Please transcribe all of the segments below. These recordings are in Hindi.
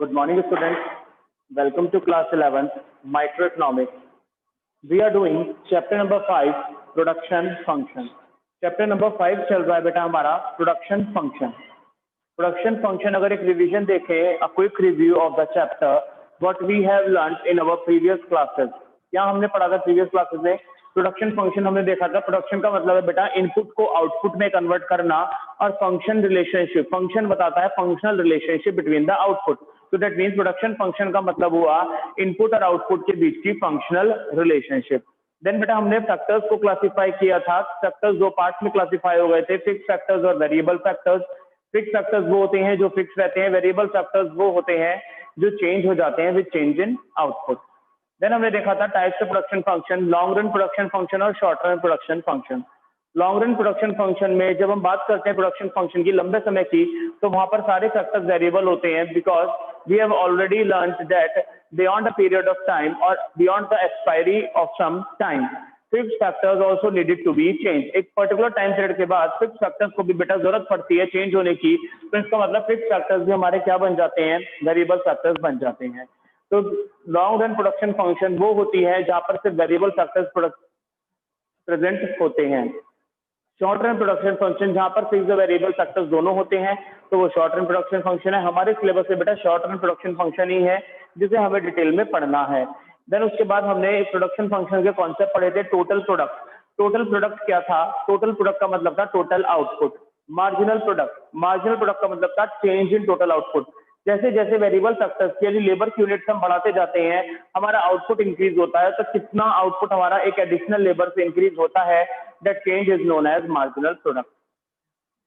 Good morning, students. Welcome to class 11, Microeconomics. We are doing chapter number 5, Production Function. Chapter number 5 चल रहा है बेटा हमारा Production Function. Production Function अगर एक रिवीजन देखें, a quick review of the chapter, what we have learned in our previous classes. क्या हमने पढ़ा था previous classes में? प्रोडक्शन फंक्शन हमने देखा था. प्रोडक्शन का मतलब है बेटा इनपुट को आउटपुट में कन्वर्ट करना, और फंक्शन रिलेशनशिप, फंक्शन बताता है functional relationship between the output. तो दैट मीन्स प्रोडक्शन फंक्शन का मतलब हुआ इनपुट और आउटपुट के बीच की फंक्शनल रिलेशनशिप. देन बेटा हमने फैक्टर्स को क्लासिफाई किया था. फैक्टर्स दो पार्ट्स में क्लासिफाई हो गए थे, फिक्स फैक्टर्स और वेरिएबल फैक्टर्स. फिक्स फैक्टर्स वो होते हैं जो फिक्स रहते हैं, वेरिएबल फैक्टर्स वो होते हैं जो चेंज हो जाते हैं with change in output. Then हमने देखा था types of production function, long run production function और short run production function. Long run production function में जब हम बात करते हैं प्रोडक्शन फंक्शन की लंबे समय की, तो वहां पर सारे फैक्टर्स वेरिएबल होते हैं, because we have already learned that beyond a period of time और beyond the expiry of some time fix factors also needed to be change. एक पर्टिकुलर टाइम पीरियड के बाद फिक्स फैक्टर्स को भी बेटा जरूरत पड़ती है चेंज होने की. तो इसका मतलब फिक्स फैक्टर्स भी हमारे क्या बन जाते हैं, वेरिएबल फैक्टर्स बन जाते हैं. तो लॉन्ग रन प्रोडक्शन फंक्शन वो होती है जहां पर सिर्फ वेरिएबल फैक्टर्स प्रेजेंट होते हैं. शॉर्ट रन प्रोडक्शन फंक्शन जहां पर फिक्स वेरिएबल फैक्टर्स दोनों होते हैं, तो वो शॉर्ट रन प्रोडक्शन फंक्शन है. हमारे सिलेबस से बेटा शॉर्ट रन प्रोडक्शन फंक्शन ही है जिसे हमें डिटेल में पढ़ना है. देन उसके बाद हमने प्रोडक्शन फंक्शन के कॉन्सेप्ट पढ़े थे. Total product. टोटल प्रोडक्ट क्या था? टोटल प्रोडक्ट का मतलब था total output. Marginal product. Marginal product का मतलब था चेंज इन टोटल आउटपुट. जैसे जैसे वेरिएबल फैक्टर्स यानी लेबर की यूनिट्स हम बढ़ाते जाते हैं, हमारा आउटपुट इंक्रीज होता है. तो कितना आउटपुट हमारा एक एडिशनल लेबर से इंक्रीज होता है, that change is known as marginal product.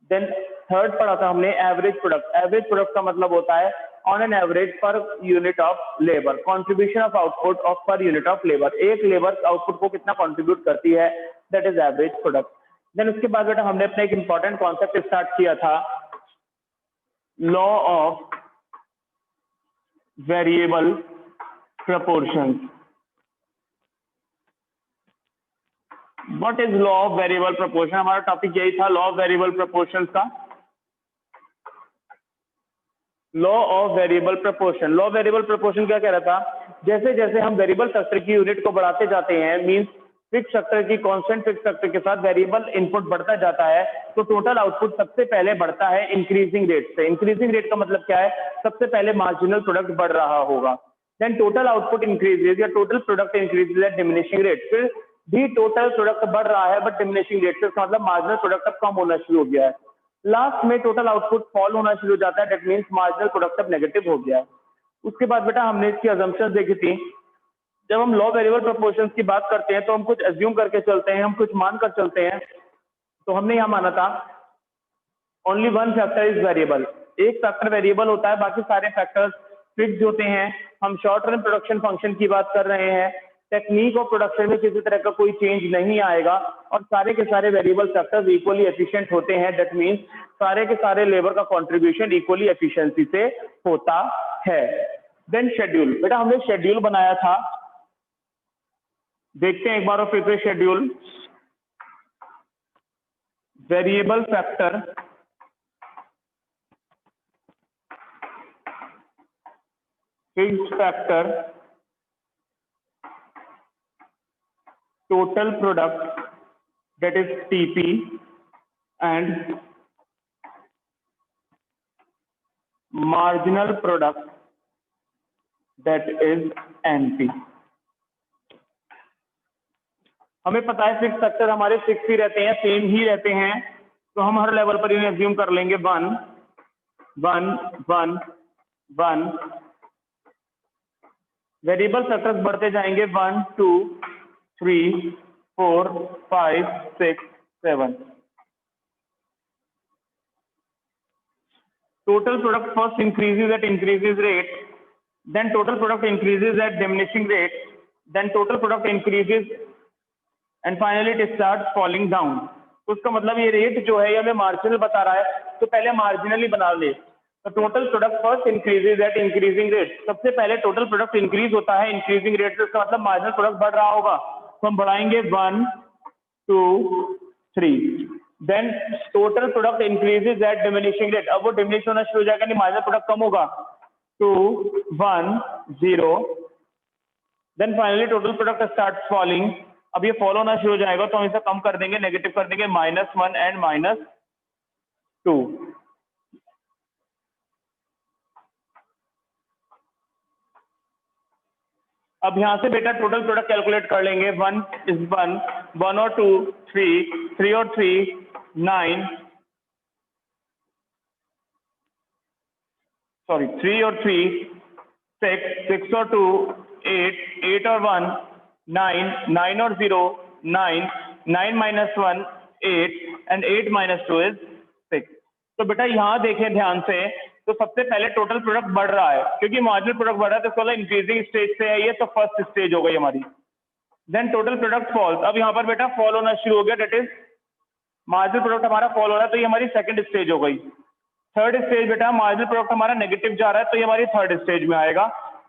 Then third पढ़ा था हमने एवरेज प्रोडक्ट. एवरेज प्रोडक्ट का मतलब होता है on an average per unit of labour, contribution of output of per unit of labour. एक लेबर आउटपुट को कितना कॉन्ट्रीब्यूट करती है, that is average product. Then उसके बाद बेटा हमने अपना एक इंपॉर्टेंट कॉन्सेप्ट स्टार्ट किया था, law of variable proportion. What is law of variable proportion? हमारा टॉपिक यही था, लॉ ऑफ वेरिएबल प्रपोर्शन का. Law of variable proportion. Law of variable proportion क्या कह रहा था? जैसे जैसे हम वेरिएबल फैक्टर की यूनिट को बढ़ाते जाते हैं, मींस फिक्स फैक्टर की कांस्टेंट फिक्स फैक्टर के साथ वेरिएबल इनपुट बढ़ता जाता है, तो टोटल आउटपुट सबसे पहले बढ़ता है इंक्रीजिंग रेट से. इंक्रीजिंग रेट का मतलब क्या है? सबसे पहले मार्जिनल प्रोडक्ट बढ़ रहा होगा. देन टोटल आउटपुट इंक्रीजेज या total product increases at diminishing rate. फिर भी टोटल प्रोडक्ट बढ़ रहा है बट डिमिनिशिंग रेट से, इसका मतलब मार्जिनल प्रोडक्ट अब कम होना शुरू हो गया है. लास्ट में टोटल आउटपुट फॉल होना शुरू हो जाता है, दैट मींस मार्जिनल प्रोडक्ट अब नेगेटिव हो गया है. उसके बाद बेटा हमने इसकी अजम्पशंस देखी थी. जब हम लॉ वेरिएबल प्रपोर्शंस की बात करते हैं तो हम कुछ एज्यूम करके चलते हैं, हम कुछ मान कर चलते हैं. तो हमने यहां माना था only one factor is variable. एक फैक्टर वेरिएबल होता है, बाकी सारे फैक्टर्स फिक्स्ड होते हैं. हम शॉर्ट रन प्रोडक्शन फंक्शन की बात कर रहे हैं. टेक्निक ऑफ प्रोडक्शन में किसी तरह का कोई चेंज नहीं आएगा और सारे के सारे वेरिएबल फैक्टर्स इक्वली एफिशिएंट होते हैं. दैट मींस सारे के सारे लेबर का कंट्रीब्यूशन इक्वली एफिशिएंसी से होता है. Then schedule. बेटा हमने शेड्यूल बनाया था, देखते हैं एक बार और फिर से schedule. Variable factor, fixed factor, total product that is TP and marginal product that is NP. हमें पता है फिक्स फैक्टर हमारे फिक्स ही रहते हैं, सेम ही रहते हैं, तो हम हर लेवल पर इन्हें एज्यूम कर लेंगे 1 1 1 1. वेरिएबल फैक्टर्स बढ़ते जाएंगे 1 2 3 4 5 6 7. Total product first increases at increases rate, then total product increases at diminishing rate, then total product increases and finally it starts falling down. तो उसका मतलब ये रेट जो है ये हमें मार्जिनल बता रहा है, तो पहले मार्जिनली बना ले. तो total product first increases at increasing rate. सबसे पहले टोटल प्रोडक्ट इंक्रीज होता है इंक्रीजिंग रेट से, उसका मतलब मार्जिनल प्रोडक्ट बढ़ रहा होगा. तो हम बढ़ाएंगे 1 2 3. Then total product increases at diminishing rate. अब वो डिमिनिश होना शुरू हो जाएगा, नहीं मार्जिनल प्रोडक्ट कम होगा. 2 1 0, then finally total product start falling. अब ये फॉल होना शुरू हो जाएगा तो हम इसे कम कर देंगे, नेगेटिव कर देंगे, -1 एंड -2। अब यहां से बेटा टोटल प्रोडक्ट कैलकुलेट कर लेंगे। 1 is 1, 1 और 2 3, 3 और 3 9, सॉरी 3 और 3 6, 6 और 2 8, 8 और 1 9, 9 और 0 9, 9 minus 1 8 एंड 8 minus 2 is 6। तो बेटा यहाँ देखें ध्यान से, तो सबसे पहले टोटल प्रोडक्ट बढ़ रहा है, क्योंकि मार्जिनल प्रोडक्ट बढ़ रहा है तो इसका इंक्रीजिंग स्टेज से है ये, तो फर्स्ट स्टेज हो गई हमारी। Then total product falls. अब यहाँ पर बेटा फॉल होना शुरू हो गया, डेट इज मार्जिनल प्रोडक्ट हमारा फॉल हो रहा है, तो ये हमारी सेकंड स्टेज हो गई। थर्ड स्टेज बेटा मार्जिनल प्रोडक्ट हमारा नेगेटिव जा रहा है, तो ये हमारी थर्ड स्टेज में आएगा।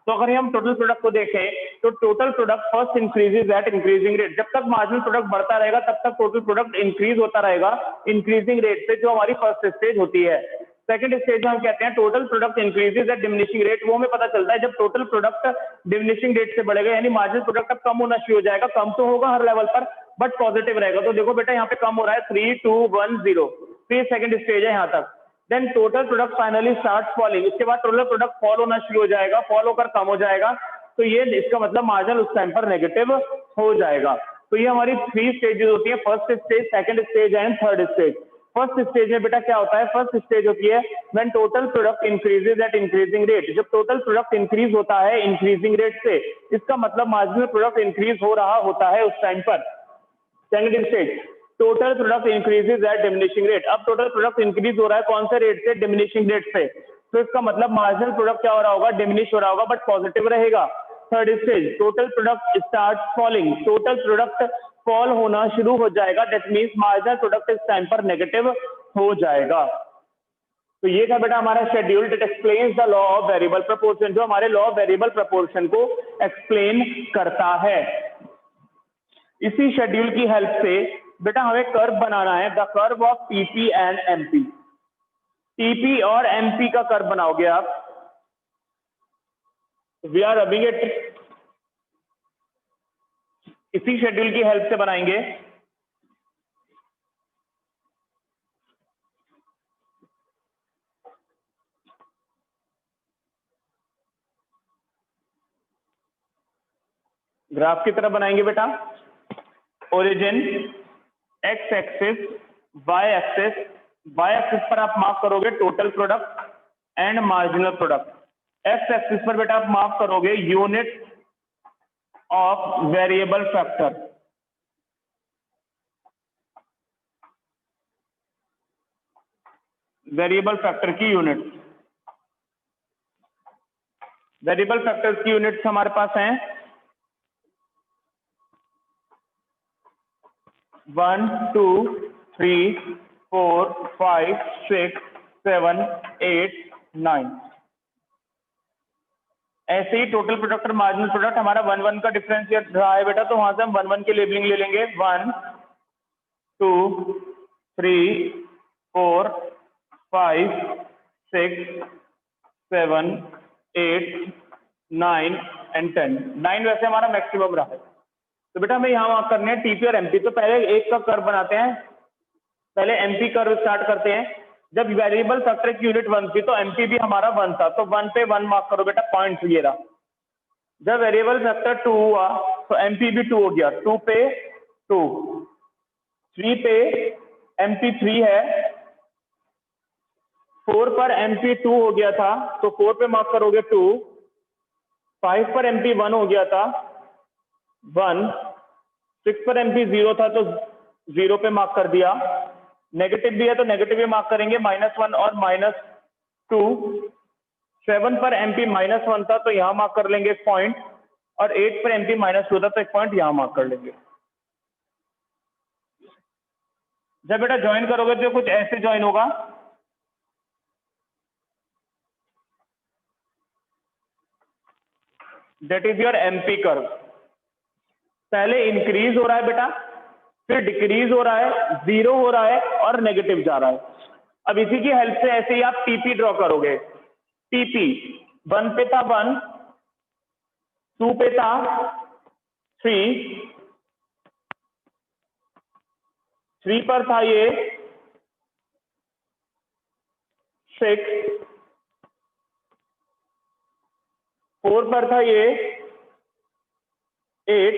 तो अगर हम टोटल प्रोडक्ट को देखें तो total product first increases at increasing rate. जब तक मार्जिनल प्रोडक्ट बढ़ता रहेगा तब तक टोटल प्रोडक्ट इंक्रीज होता रहेगा इंक्रीजिंग रेट से, जो हमारी फर्स्ट स्टेज होती है। सेकंड स्टेज में हम कहते हैं total product increases at diminishing rate. वो हमें पता चलता है जब टोटल प्रोडक्ट डिमिनिशिंग रेट से बढ़ेगा, यानी मार्जिनल प्रोडक्ट अब कम होना शुरू हो जाएगा। कम तो होगा हर लेवल पर, बट पॉजिटिव रहेगा। तो देखो बेटा यहाँ पे कम हो रहा है 3 2 1 0, तो ये सेकंड स्टेज है यहाँ तक। Then total product finally start falling. इसके बाद टोटल प्रोडक्ट फॉल होना शुरू हो जाएगा, फॉल होकर कम हो जाएगा, तो ये इसका मतलब मार्जिन उस टाइम पर नेगेटिव हो जाएगा। तो ये हमारी 3 स्टेजेस होती है, first stage, second stage and third stage. First stage में बेटा क्या होता है, फर्स्ट स्टेज होती है when total product increases at increasing rate. जब टोटल प्रोडक्ट इंक्रीज होता है इंक्रीजिंग रेट से, इसका मतलब मार्जिनल प्रोडक्ट इंक्रीज हो रहा होता है उस टाइम पर। Second stage total product increases at diminishing rate. अब टोटल प्रोडक्ट इंक्रीज हो रहा है कौन से रेट से, डिमिनिशिंग रेट से, तो इसका मतलब मार्जिनल प्रोडक्ट क्या हो रहा होगा, डिमिनिश हो रहा होगा, बट पॉजिटिव रहेगा। Third stage total product start falling. Total product fall होना शुरू हो जाएगा, दैट मींस मार्जिनल प्रोडक्ट इस टाइम पर नेगेटिव हो जाएगा। तो ये था बेटा हमारा schedule that explains the law of variable proportion, जो हमारे लॉ ऑफ वेरिएबल प्रपोर्शन को एक्सप्लेन करता है। इसी शेड्यूल की हेल्प से बेटा हमें कर्व बनाना है, the curve of TP and MP. TP और एमपी का कर्व बनाओगे आप, वी आर रबिंग इट, इसी शेड्यूल की हेल्प से बनाएंगे। ग्राफ की तरह बनाएंगे बेटा, origin X axis Y axis, Y axis पर आप मार्क करोगे total product and marginal product, X axis पर बेटा आप मार्क करोगे unit of variable factor. Variable factor की यूनिट, वेरिएबल फैक्टर्स की यूनिट्स हमारे पास हैं 1 2 3 4 5 6 7 8 9। ऐसे ही टोटल प्रोडक्ट और मार्जिनल प्रोडक्ट हमारा 1 1 का डिफरेंशिएट रहा है बेटा, तो वहां से हम 1 1 की लेबलिंग ले लेंगे। 1 2 3 4 5 6 7 8 9 एंड 10। 9 वैसे हमारा मैक्सिमम रहा है, तो बेटा हमें यहाँ मार्क करने हैं टीपी और एमपी। तो पहले एक का कर्व बनाते हैं, पहले एमपी कर्व स्टार्ट करते हैं। जब वेरिएबल फैक्टर की यूनिट 1 थी तो एमपी भी हमारा 1 था, तो 1 पे 1 मार्क करो बेटा, पॉइंट ये रहा। जब वेरिएबल फैक्टर 2 हुआ तो एमपी भी 2 हो गया, 2 पे 2, 3 पे एमपी 3 है, 4 पर एमपी 2 हो गया था तो 4 पे मार्क करोगे 2, 5 पर एमपी 1 हो गया था 1, 6 पर एमपी 0 था तो 0 पे मार्क कर दिया, नेगेटिव भी है तो नेगेटिव भी मार्क करेंगे -1 और -2, 7 पर एमपी -1 था तो यहां मार्क कर लेंगे एक पॉइंट, और 8 पर एमपी -2 था तो एक पॉइंट यहां मार्क कर लेंगे। जब बेटा ज्वाइन करोगे तो कुछ ऐसे ज्वाइन होगा, that is your MP curve. पहले इंक्रीज हो रहा है बेटा, फिर डिक्रीज हो रहा है, 0 हो रहा है और नेगेटिव जा रहा है। अब इसी की हेल्प से ऐसे ही आप टीपी ड्रॉ करोगे। टीपी 1 पे था 1, 2 पे था 3, 3 पर था ये 6, 4 पर था ये 8,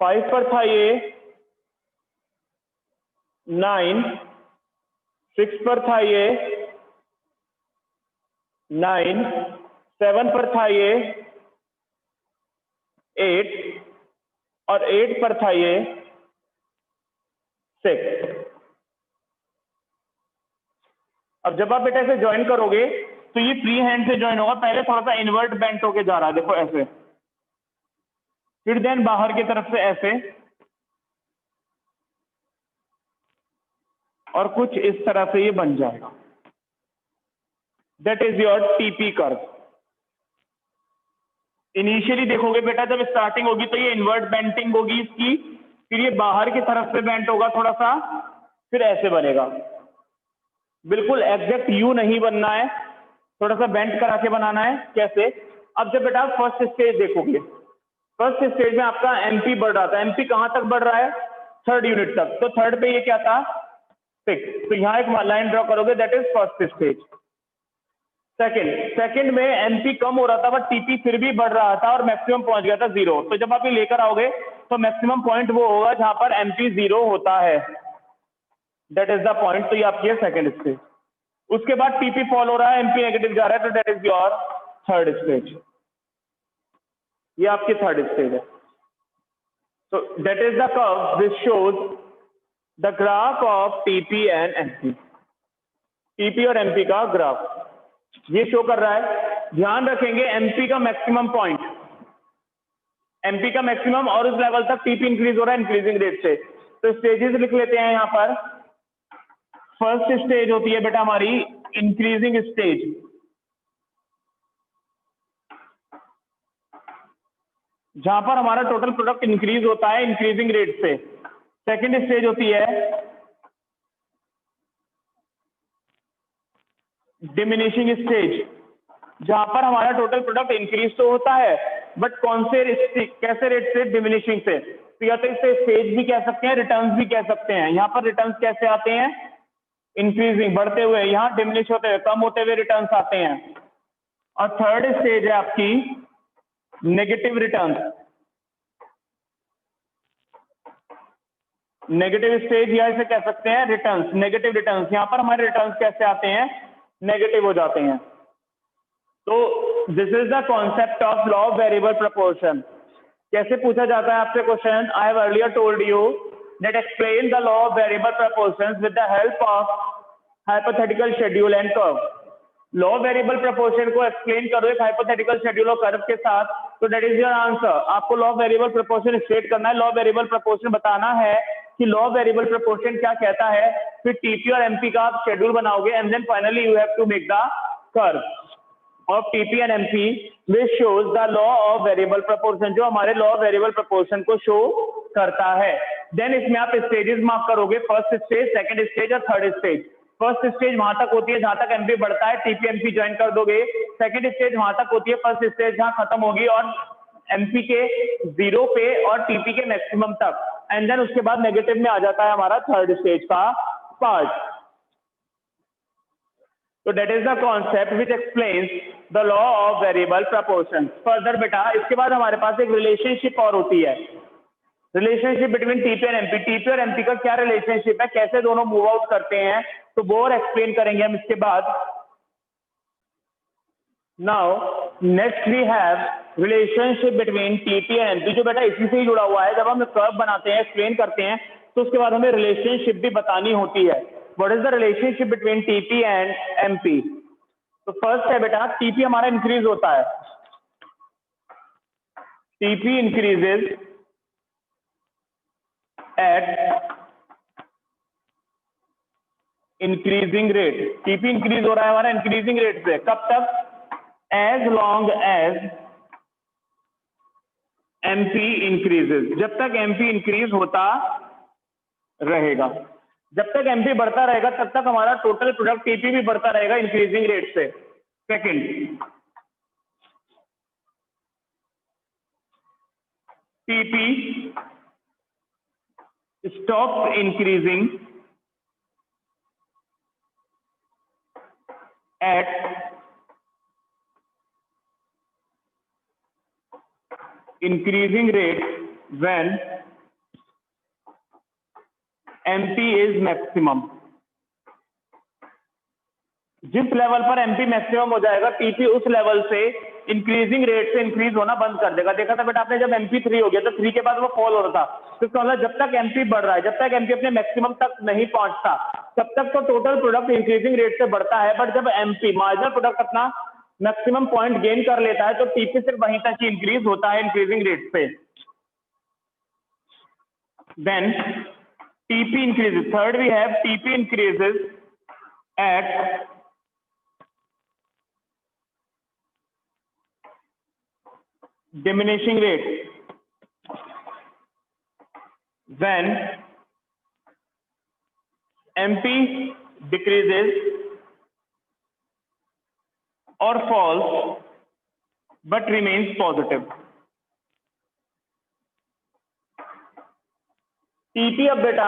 5 पर था ये 9, 6 पर था ये 9, 7 पर था ये 8 और 8 पर था ये 6। अब जब आप बेटा इसे ज्वाइन करोगे तो ये फ्री हैंड से ज्वाइन होगा। पहले थोड़ा सा इन्वर्ट बेंट होके जा रहा है, देखो ऐसे, फिर देन बाहर की तरफ से ऐसे, और कुछ इस तरह से ये बन जाएगा। That is your TP curve. Initially देखोगे बेटा जब स्टार्टिंग होगी तो ये इन्वर्ट बेंटिंग होगी इसकी, फिर ये बाहर की तरफ से बेंट होगा थोड़ा सा, फिर ऐसे बनेगा। बिल्कुल एग्जैक्ट यू नहीं बनना है, थोड़ा सा बेंट करा के बनाना है। कैसे? अब जब बेटा फर्स्ट स्टेज देखोगे, फर्स्ट स्टेज में आपका एमपी बढ़ रहा था। एमपी कहां तक बढ़ रहा है? 3rd यूनिट तक। तो 3rd पे ये क्या था? 6। तो यहां एक लाइन ड्रॉ करोगे, that is first stage. Second में एमपी कम हो रहा था बट टीपी फिर भी बढ़ रहा था और मैक्सिमम पहुंच गया था 0। तो जब आप ये लेकर आओगे तो मैक्सिमम पॉइंट वो होगा जहां पर एमपी 0 होता है, दैट इज द पॉइंट। तो ये आपकी है सेकंड स्टेज। उसके बाद टीपी फॉल हो रहा है, एमपी नेगेटिव जा रहा है, तो that is your 3rd stage. ये आपकी 3rd स्टेज है। तो that is the curve which shows the graph of TP and MP. TP और एमपी का ग्राफ ये शो कर रहा है। ध्यान रखेंगे एमपी का मैक्सिमम पॉइंट, एमपी का मैक्सिमम, और उस लेवल तक टीपी इंक्रीज हो रहा है इंक्रीजिंग रेट से। तो स्टेजेस लिख लेते हैं यहां पर। फर्स्ट स्टेज होती है बेटा हमारी इंक्रीजिंग स्टेज, जहां पर हमारा टोटल प्रोडक्ट इंक्रीज होता है इंक्रीजिंग रेट से। सेकंड स्टेज होती है डिमिनिशिंग स्टेज, जहां पर हमारा टोटल प्रोडक्ट इंक्रीज तो होता है बट कौन से कैसे रेट से? डिमिनिशिंग से। तो या तो इसे स्टेज भी कह सकते हैं, रिटर्न्स भी कह सकते हैं। यहां पर रिटर्न्स कैसे आते हैं? इंक्रीजिंग, बढ़ते हुए, यहां डिमिनिश होते हुए, कम होते हुए रिटर्न्स आते हैं। और थर्ड स्टेज है आपकी नेगेटिव रिटर्न्स। नेगेटिव स्टेज या इसे कह सकते हैं रिटर्न्स, नेगेटिव रिटर्न्स। यहां पर हमारे रिटर्न्स कैसे आते हैं? नेगेटिव हो जाते हैं। तो this is the concept of law of variable proportion. कैसे पूछा जाता है आपसे question? I have earlier told you that explain the law of variable proportions with the help of hypothetical schedule and curve. Law of variable proportion को एक्सप्लेन करो एक हाइपोथेटिकल शेड्यूल और कर्व के साथ, तो दैट इज योर आंसर। आपको law of variable proportion state करना है, लॉ ऑफ वेरिएबल प्रपोर्शन बताना है कि लॉ ऑफ वेरिएबल प्रपोर्शन क्या कहता है, फिर टीपी और एमपी का आप शेड्यूल बनाओगे and then finally you have to make the curve of TP and MP which shows the law of variable proportion, जो हमारे law of variable proportion को show करता है। देन इसमें आप स्टेजेस मार्क करोगे, फर्स्ट स्टेज, सेकंड स्टेज और थर्ड स्टेज। फर्स्ट स्टेज वहां तक होती है जहां तक एमपी बढ़ता है, टीपी एमपी ज्वाइन कर दोगे। सेकंड स्टेज वहां तक होती है, फर्स्ट स्टेज जहां खत्म होगी और एमपी के 0 पे और टीपी के मैक्सिमम तक, एंड देन उसके बाद नेगेटिव में आ जाता है हमारा थर्ड स्टेज का पार्ट। तो that is the concept which explains the law of variable proportion. Further बेटा इसके बाद हमारे पास एक रिलेशनशिप और होती है, रिलेशनशिप बिटवीन टीपी और एमपी। टीपी और एमपी का क्या रिलेशनशिप है, कैसे दोनों मूव आउट करते हैं, तो वो और एक्सप्लेन करेंगे हम इसके बाद। Now next we have relationship between TP and MP, जो बेटा इसी से ही जुड़ा हुआ है। जब हम कर्व बनाते हैं, एक्सप्लेन करते हैं, तो उसके बाद हमें रिलेशनशिप भी बतानी होती है। What is the relationship between TP and MP? तो फर्स्ट है बेटा, टीपी हमारा इंक्रीज होता है, TP increases at increasing rate. TP increase हो रहा है हमारा इंक्रीजिंग रेट से, कब तक? As long as MP increases, जब तक एमपी इंक्रीज होता रहेगा। जब तक एमपी बढ़ता रहेगा तब तक हमारा टोटल प्रोडक्ट टीपी भी बढ़ता रहेगा इंक्रीजिंग रेट से। Second, TP stops increasing at increasing rate when MP is maximum। जिस लेवल पर एमपी मैक्सिमम हो जाएगा टीपी उस लेवल से इंक्रीजिंग रेट से इंक्रीज होना बंद कर देगा। देखा था बेटा आपने, जब एमपी 3 हो गया तो 3 के बाद वो फॉल हो रहा था, तो इसका मतलब जब तक एमपी बढ़ रहा है, जब तक एमपी अपने मैक्सिमम तक नहीं पहुंचता तब तक तो टोटल प्रोडक्ट इंक्रीजिंग रेट से बढ़ता है। बट जब एमपी मार्जिनल प्रोडक्ट अपना मैक्सिमम पॉइंट गेन कर लेता है तो टीपी सिर्फ वहीं तक ही इंक्रीज होता है इंक्रीजिंग रेट पे। Then TP increases. Third we have TP increases at diminishing rate when MP decreases or falls but remains positive। TP अब बेटा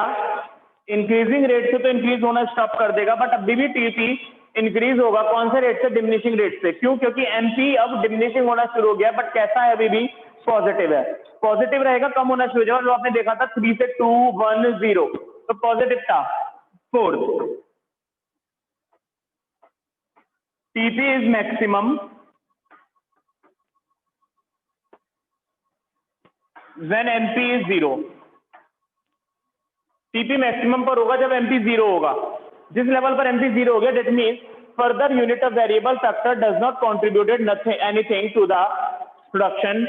इंक्रीजिंग रेट से तो इंक्रीज होना स्टॉप कर देगा, बट अभी भी टीपी इंक्रीज होगा। कौन से रेट से? डिमिनिशिंग रेट से। क्यों? क्योंकि एमपी अब डिमिनिशिंग होना शुरू हो गया, बट कैसा है? अभी भी पॉजिटिव है। पॉजिटिव रहेगा, कम होना शुरू हो जाएगा। जो आपने देखा था 3 से 2 1 0 तो पॉजिटिव था। Fourth, TP is maximum when MP is 0। TP maximum पर होगा जब एमपी 0 होगा। जिस लेवल पर एमपी 0 हो गया, that means further unit of variable factor does not contributed nothing anything to the production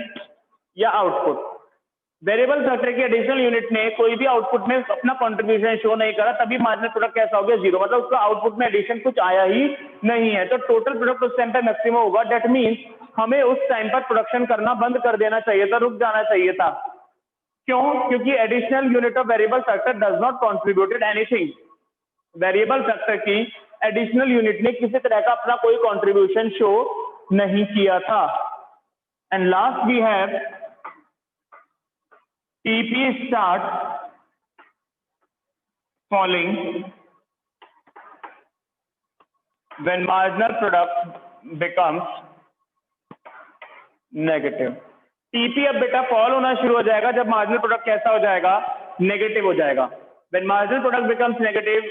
या आउटपुट। वेरिएबल फैक्टर की एडिशनल यूनिट ने कोई भी आउटपुट में अपना कंट्रीब्यूशन शो नहीं करा, तभी मार्जिनल प्रोडक्ट कैसा हो गया? 0। मतलब उसका आउटपुट में एडिशन कुछ आया ही नहीं है, तो टोटल प्रोडक्ट उस टाइम पर मैक्सिमम होगा। दैट मीन्स हमें उस टाइम पर प्रोडक्शन करना बंद कर देना चाहिए था, रुक जाना चाहिए था। क्यों? क्योंकि additional unit of variable factor does not contributed anything. Variable factor की एडिशनल यूनिट ने किसी तरह का अपना कोई कंट्रीब्यूशन शो नहीं किया था। And last we have TP start falling when marginal product becomes negative. TP अब बेटा फॉल होना शुरू हो जाएगा जब मार्जिनल प्रोडक्ट कैसा हो जाएगा? नेगेटिव हो जाएगा। When marginal product becomes negative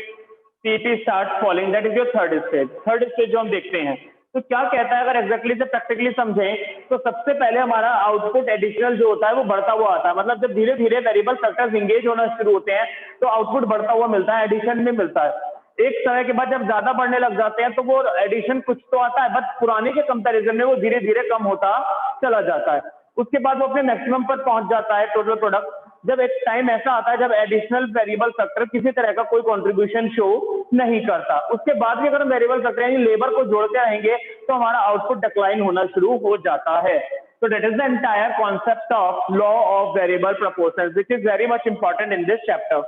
TP start falling. That is your third stage. Third stage जो हम देखते हैं तो क्या कहता है, अगर एग्जैक्टली से प्रैक्टिकली समझें तो सबसे पहले हमारा आउटपुट एडिशनल जो होता है वो बढ़ता हुआ आता है। मतलब जब धीरे धीरे वेरिएबल फैक्टर्स इंगेज होना शुरू होते हैं तो आउटपुट बढ़ता हुआ मिलता है, एडिशन में मिलता है। एक समय के बाद जब ज्यादा बढ़ने लग जाते हैं तो वो एडिशन कुछ तो आता है, बट पुराने के कंपैरिजन में वो धीरे धीरे कम होता चला जाता है। उसके बाद वो अपने मैक्सिमम पर पहुंच जाता है टोटल प्रोडक्ट, जब एक टाइम ऐसा आता है जब एडिशनल वेरिएबल फैक्टर किसी तरह का कोई कंट्रीब्यूशन शो नहीं करता। उसके बाद भी अगर हम वेरिएबल फैक्टर यानी लेबर को जोड़ते रहेंगे तो हमारा आउटपुट डिक्लाइन होना शुरू हो जाता है। So that is the entire concept of law of variable proportions, which is very much important in this chapter.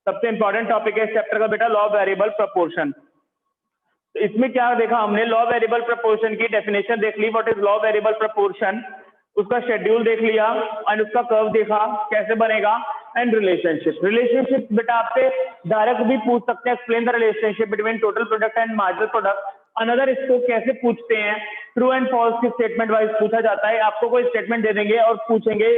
सबसे इंपॉर्टेंट टॉपिक है इस चैप्टर का बेटा लॉ वेरिएबल प्रपोर्शन। तो इसमें क्या देखा हमने? लॉ वेरिएबल प्रपोर्शन की डेफिनेशन देख ली, what is law variable proportion, उसका शेड्यूल देख लिया एंड उसका कर्व देखा कैसे बनेगा, एंड रिलेशनशिप बेटा आपसे डायरेक्ट भी पूछ सकते हैं, explain the relationship between total product and marginal product. Another इसको कैसे पूछते हैं? ट्रू एंड फॉल्स की स्टेटमेंट वाइज पूछा जाता है। आपको कोई स्टेटमेंट दे देंगे और पूछेंगे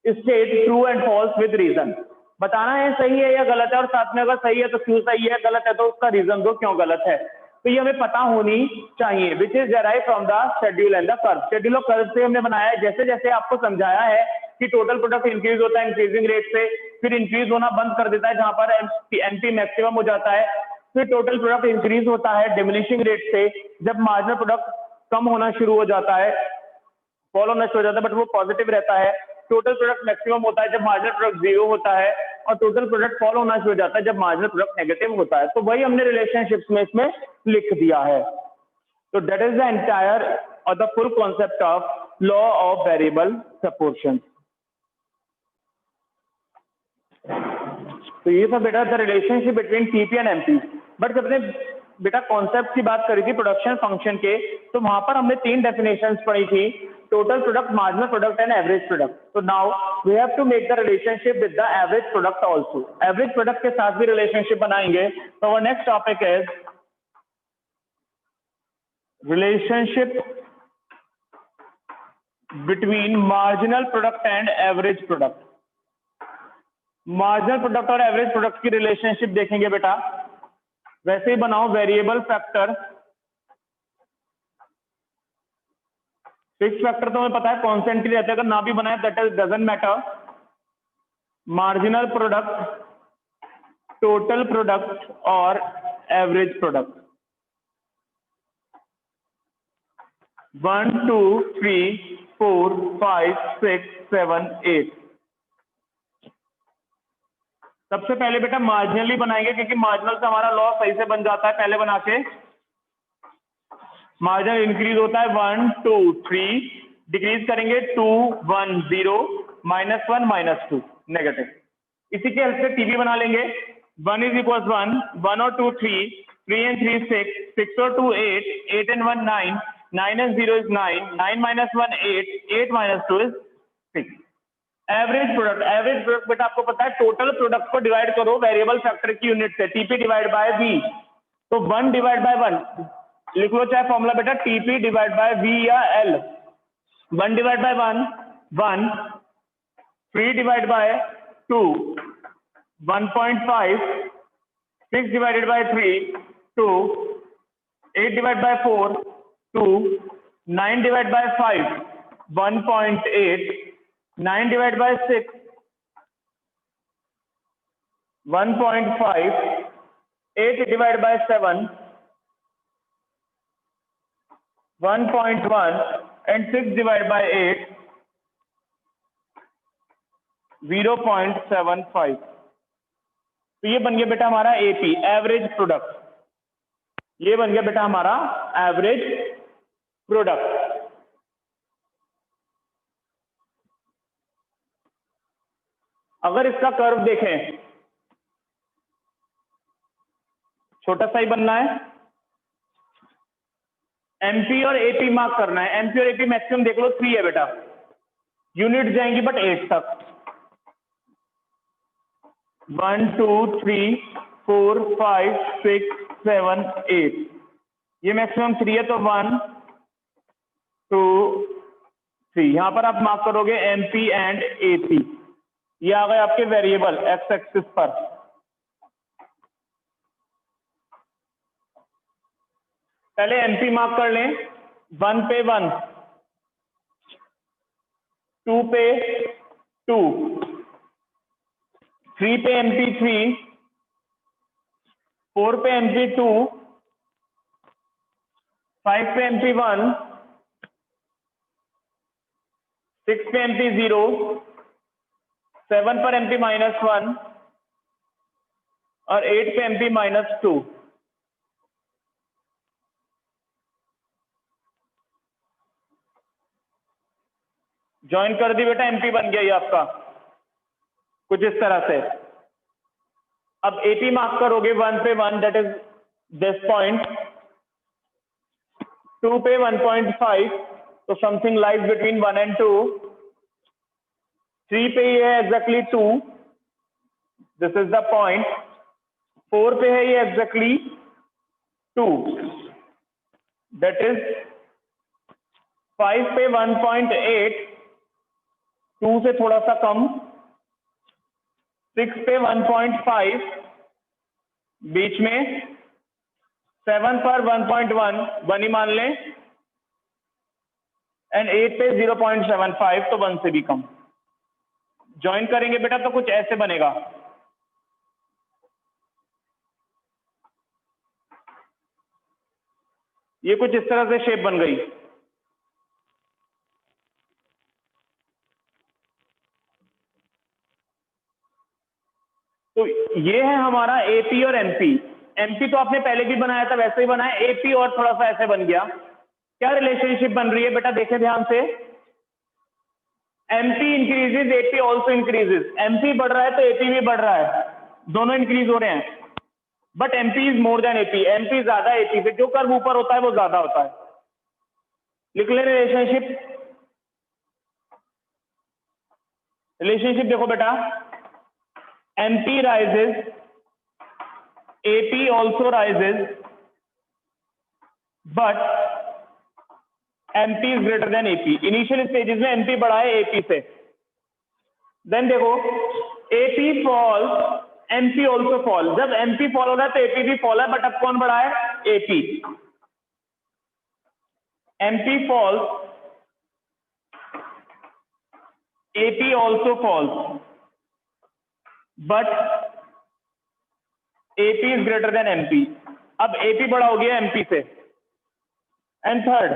state true and false with reason, बताना है सही है या गलत है, और साथ में अगर सही है तो क्यों सही है, गलत है तो उसका रीजन दो क्यों गलत है। तो ये हमें पता होनी चाहिए, which is derive from the schedule and the curve. Schedule और कर्व से हमने बनाया है, जैसे जैसे आपको समझाया है कि टोटल प्रोडक्ट इंक्रीज होता है इंक्रीजिंग रेट से, फिर इंक्रीज होना बंद कर देता है जहां पर एमपी मैक्सिमम हो जाता है, फिर टोटल प्रोडक्ट इंक्रीज होता है डिमिनिशिंग रेट से जब मार्जिनल प्रोडक्ट कम होना शुरू हो जाता है, फॉल होना शुरू हो जाता है बट वो पॉजिटिव रहता है, टोटल प्रोडक्ट मैक्सिमम होता है जब मार्जिनल प्रोडक्ट 0 होता है, और टोटल प्रोडक्ट फॉल होना शुरू हो जाता है जब मार्जिनल प्रोडक्ट नेगेटिव होता है। तो वही हमने रिलेशनशिप्स में इसमें लिख दिया है। तो दैट इज द एंटायर और the full concept of law of variable proportion. तो ये था बेटा the relationship between TP and MP. But जब हमने बेटा कॉन्सेप्ट की बात करी थी प्रोडक्शन फंक्शन के, तो वहां पर हमने 3 डेफिनेशंस पढ़ी थी, total product, marginal product and average product. तो now we have to make the relationship with the average product also. Average product के साथ भी रिलेशनशिप बनाएंगे। तो our next topic is relationship between marginal product and average product. Marginal product और एवरेज प्रोडक्ट की रिलेशनशिप देखेंगे बेटा। वैसे ही बनाओ वेरिएबल फैक्टर, फिक्स फैक्टर तो हमें पता है कांस्टेंट ही रहता है, अगर ना भी बनाए that is doesn't matter. Marginal product, total product और एवरेज प्रोडक्ट। 1 2 3 4 5 6 7 8। सबसे पहले बेटा मार्जिनली बनाएंगे, क्योंकि मार्जिनल से हमारा लॉ सही से बन जाता है। पहले बना के मार्जिनल इंक्रीज होता है 1 2 3, डिक्रीज करेंगे 2 1 0 -1 -2 नेगेटिव। इसी के हेल्प से टीबी बना लेंगे। 1 इज इक्वल 1, 1 और 2 3, 3 and 3 6, 6 और 2 8, 8 and 1 9, 9 and 0 is 9, 9 minus 1 8, 8 minus 2 is 6। Average product, average product बेटा आपको पता है टोटल प्रोडक्ट को डिवाइड करो वेरिएबल फैक्टर की यूनिट से, टीपी डिवाइड बाय वी। तो 1 डिवाइड बाय 1 लिख लो, चाहे फॉर्मूला बेटा टीपी डिवाइड बाय वी या L. 1 divide by 1 1, 3 divide by 2 1.5, 6 divided by 3 2, 8 divide by 4 2, 9 divide by 5 1.8, 9 divide by 6 1.5, 8 divide by 7 1.1 and 6 divided by 8 0.75। तो ये बन गया बेटा हमारा एपी, एवरेज प्रोडक्ट। ये बन गया बेटा हमारा एवरेज प्रोडक्ट। अगर इसका कर्व देखें, छोटा सा ही बनना है, एमपी और एपी मार्क करना है। एमपी और एपी मैक्सिमम देख लो 3 है बेटा, यूनिट जाएंगी बट 8 तक। 1 2 3 4 5 6 7 8, ये मैक्सिमम 3 है, तो 1 2 3 यहां पर आप मार्क करोगे एमपी एंड एपी। ये आ गए आपके वेरिएबल एक्स एक्सिस पर। पहले एमपी मार्क कर लें, 1 पे 1, 2 पे 2, 3 पे एमपी 3, 4 पे एमपी 2, 5 पे एमपी 1, 6 पे एमपी 0, 7 पर एमपी -1 और 8 पे एमपी -2। ज्वाइन कर दी बेटा, एमपी बन गया ये आपका कुछ इस तरह से। अब एपी मार्क करोगे 1 पे 1, दैट इज दिस पॉइंट, 2 पे 1.5, तो समथिंग लाइज बिटवीन 1 and 2, 3 पे ये है exactly 2, this is the point, 4 पे है ये एग्जैक्टली 2, दैट इज 5 पे 1.8, 2 से थोड़ा सा कम, 6 पे 1.5 बीच में, 7 पर 1.1 1 ही मान लें, एंड 8 पे 0.75, तो 1 से भी कम। ज्वाइन करेंगे बेटा तो कुछ ऐसे बनेगा। ये कुछ इस तरह से शेप बन गई। तो ये है हमारा एपी और एमपी। एमपी तो आपने पहले भी बनाया था, वैसे ही बनाया, एपी और थोड़ा सा ऐसे बन गया। क्या रिलेशनशिप बन रही है बेटा, देखें ध्यान से। MP increases, AP also increases. MP बढ़ रहा है तो एपी भी बढ़ रहा है। दोनों इंक्रीज हो रहे हैं, but MP is more than AP, MP ज्यादा एपी से, जो कर्व ऊपर होता है वो ज्यादा होता है। लिख ले रिलेशनशिप देखो बेटा, MP rises, AP also rises, but MP is greater then AP. Initial stages में एमपी बड़ा है एपी से। देन देखो AP fall, MP also fall. जब एमपी फॉल हो रहा है तो एपी भी फॉल है, बट अब कौन बड़ा है? AP. MP falls, AP also falls, but AP is greater than MP. अब एपी बड़ा हो गया एमपी से। एंड थर्ड,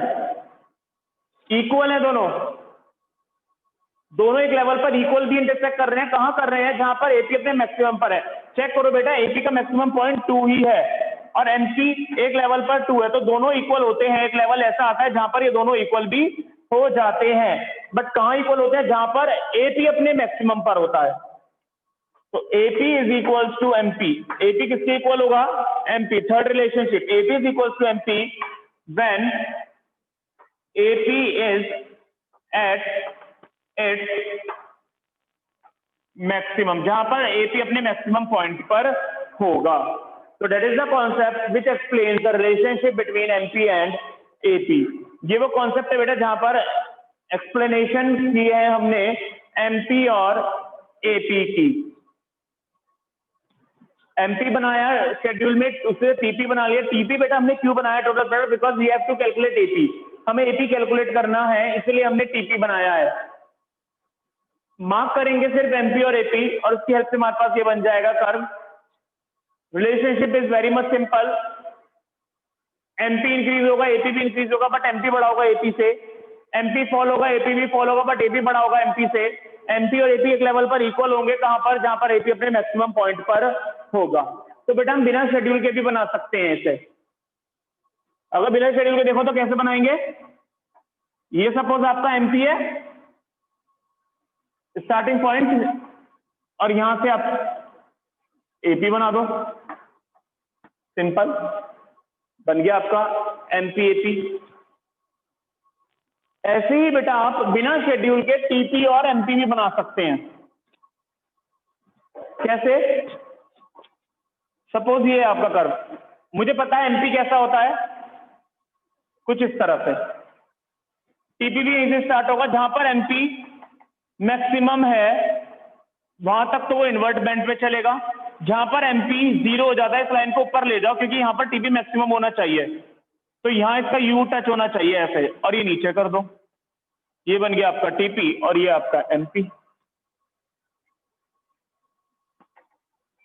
इक्वल है दोनों, दोनों एक लेवल पर इक्वल भी इंटरसेक्ट कर रहे हैं। कहां कर रहे हैं? जहां पर एपी अपने मैक्सिमम पर है। चेक करो बेटा, एपी का मैक्सिमम पॉइंट 2 ही है और एमपी एक लेवल पर 2 है, तो दोनों इक्वल होते हैं। एक लेवल ऐसा आता है जहां पर ये दोनों इक्वल भी हो जाते हैं, बट कहां इक्वल होते हैं? जहां पर एपी अपने मैक्सिमम पर होता है। तो AP is equal to MP. AP किसके इक्वल होगा? MP. Third relationship, AP is equal to MP when AP is at its maximum, जहां पर एपी अपने मैक्सिमम पॉइंट पर होगा। तो that is the concept which explains the relationship between MP and AP. ये वो कॉन्सेप्ट है बेटा जहां पर एक्सप्लेनेशन की है हमने एमपी और एपी की। एमपी बनाया शेड्यूल में, उससे टीपी बना लिया। टीपी बेटा हमने क्यों बनाया? Total product, because we have to calculate AP. हमें एपी कैलकुलेट करना है, इसलिए हमने टीपी बनाया है। मार्क करेंगे सिर्फ एमपी और एपी और उसकी हेल्प से हमारे पास ये बन जाएगा curve. Relationship is very much simple. MP increase होगा, एपी भी इंक्रीज होगा, बट एमपी बड़ा होगा एपी से। एमपी फॉल होगा, एपी भी फॉल होगा, बट एपी बड़ा होगा एमपी से। एमपी और एपी एक लेवल पर इक्वल होंगे, कहां पर? जहां पर एपी अपने मैक्सिमम पॉइंट पर होगा। तो बेटा हम बिना शेड्यूल के भी बना सकते हैं इसे। अगर बिना शेड्यूल के देखो तो कैसे बनाएंगे? ये सपोज आपका एमपी है स्टार्टिंग पॉइंट, और यहां से आप एपी बना दो, सिंपल बन गया आपका एमपी एपी। ऐसे ही बेटा आप बिना शेड्यूल के टीपी और एमपी भी बना सकते हैं। कैसे? सपोज ये आपका कर्व, मुझे पता है एमपी कैसा होता है, कुछ इस तरह से। टीपी भी यहीं से स्टार्ट होगा, जहां पर एमपी मैक्सिमम है वहां तक तो वो इन्वर्ट बैंड पे चलेगा। जहां पर एमपी 0 हो जाता है, इस लाइन को ऊपर ले जाओ, क्योंकि यहां पर टीपी मैक्सिमम होना चाहिए, तो यहां इसका यू टच होना चाहिए ऐसे, और ये नीचे कर दो। ये बन गया आपका टीपी और ये आपका एमपी,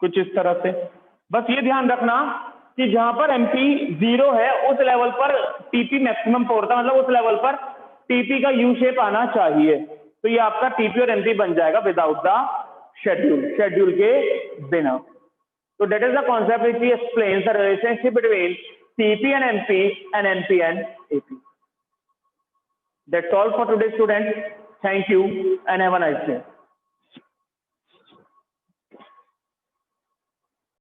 कुछ इस तरह से। बस ये ध्यान रखना कि जहां पर एमपी 0 है उस लेवल पर टीपी मैक्सिमम पे होता है, मतलब उस लेवल पर टीपी का यू शेप आना चाहिए। तो ये आपका टीपी और एमपी बन जाएगा विदाउट द शेड्यूल, शेड्यूल के बिना। तो that is the concept which explains the relationship between TP and MP and AP. That's all for today, students. Thank you and have a nice day.